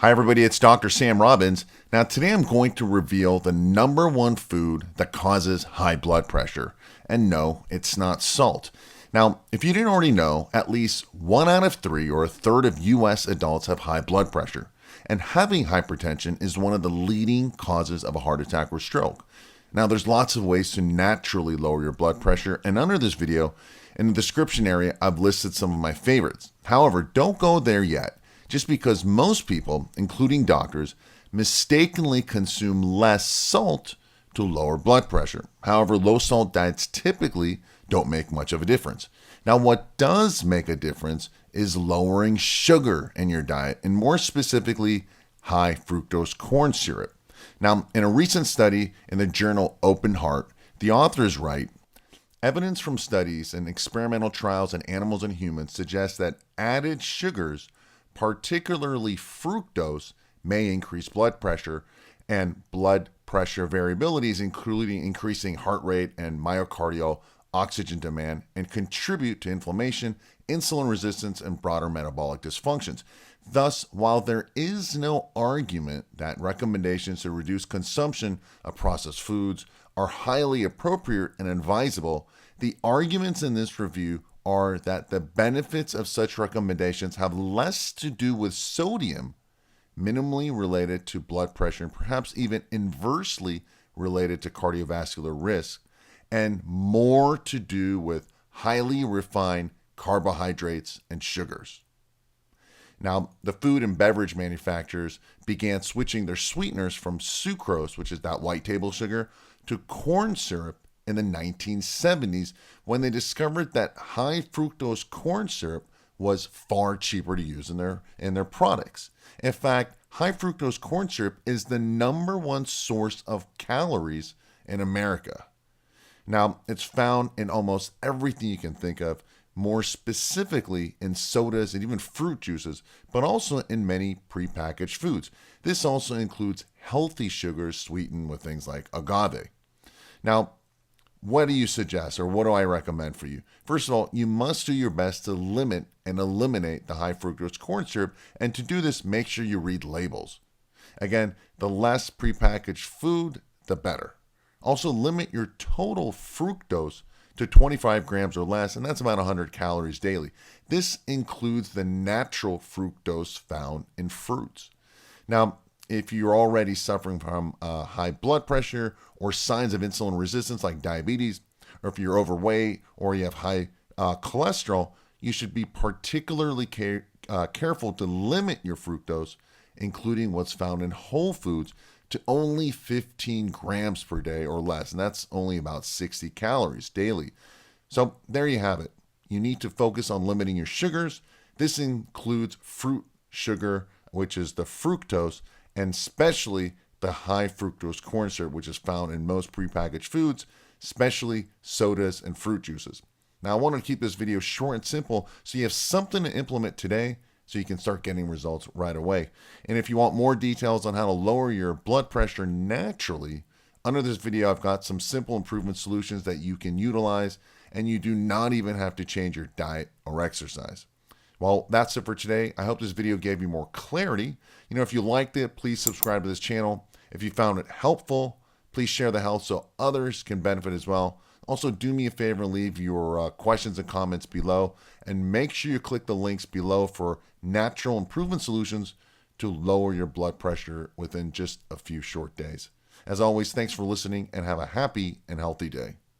Hi, everybody. It's Dr. Sam Robbins. Now, today I'm going to reveal the number one food that causes high blood pressure. And no, it's not salt. Now, if you didn't already know, at least 1 out of 3 or a third of U.S. adults have high blood pressure. And having hypertension is one of the leading causes of a heart attack or stroke. Now, there's lots of ways to naturally lower your blood pressure. And under this video, in the description area, I've listed some of my favorites. However, don't go there yet, just because most people, including doctors, mistakenly consume less salt to lower blood pressure. However, low salt diets typically don't make much of a difference. Now, what does make a difference is lowering sugar in your diet, and more specifically, high fructose corn syrup. Now, in a recent study in the journal Open Heart, the authors write, evidence from studies and experimental trials in animals and humans suggests that added sugars, particularly fructose, may increase blood pressure and blood pressure variabilities, including increasing heart rate and myocardial oxygen demand, and contribute to inflammation, insulin resistance, and broader metabolic dysfunctions. Thus, while there is no argument that recommendations to reduce consumption of processed foods are highly appropriate and advisable, the arguments in this review are that the benefits of such recommendations have less to do with sodium, minimally related to blood pressure, and perhaps even inversely related to cardiovascular risk, and more to do with highly refined carbohydrates and sugars. Now, the food and beverage manufacturers began switching their sweeteners from sucrose, which is that white table sugar, to corn syrup in the 1970s, when they discovered that high fructose corn syrup was far cheaper to use in their products. In fact, high fructose corn syrup is the number one source of calories in America. Now, it's found in almost everything you can think of, more specifically in sodas and even fruit juices, but also in many prepackaged foods. This also includes healthy sugars sweetened with things like agave. Now, what do you suggest, or what do I recommend for you? First of all, you must do your best to limit and eliminate the high fructose corn syrup, and to do this, make sure you read labels. Again, the less prepackaged food, the better. Also, limit your total fructose to 25 grams or less, and that's about 100 calories daily. This includes the natural fructose found in fruits. Now, if you're already suffering from high blood pressure or signs of insulin resistance like diabetes, or if you're overweight or you have high cholesterol, you should be particularly careful to limit your fructose, including what's found in whole foods, to only 15 grams per day or less, and that's only about 60 calories daily. So there you have it. You need to focus on limiting your sugars. This includes fruit sugar, which is the fructose, and especially the high fructose corn syrup, which is found in most prepackaged foods, especially sodas and fruit juices. Now, I want to keep this video short and simple so you have something to implement today so you can start getting results right away. And if you want more details on how to lower your blood pressure naturally, under this video I've got some simple improvement solutions that you can utilize, and you do not even have to change your diet or exercise. Well, that's it for today. I hope this video gave you more clarity. If you liked it, please subscribe to this channel. If you found it helpful, please share the help so others can benefit as well. Also, do me a favor and leave your questions and comments below, and make sure you click the links below for natural improvement solutions to lower your blood pressure within just a few short days. As always, thanks for listening, and have a happy and healthy day.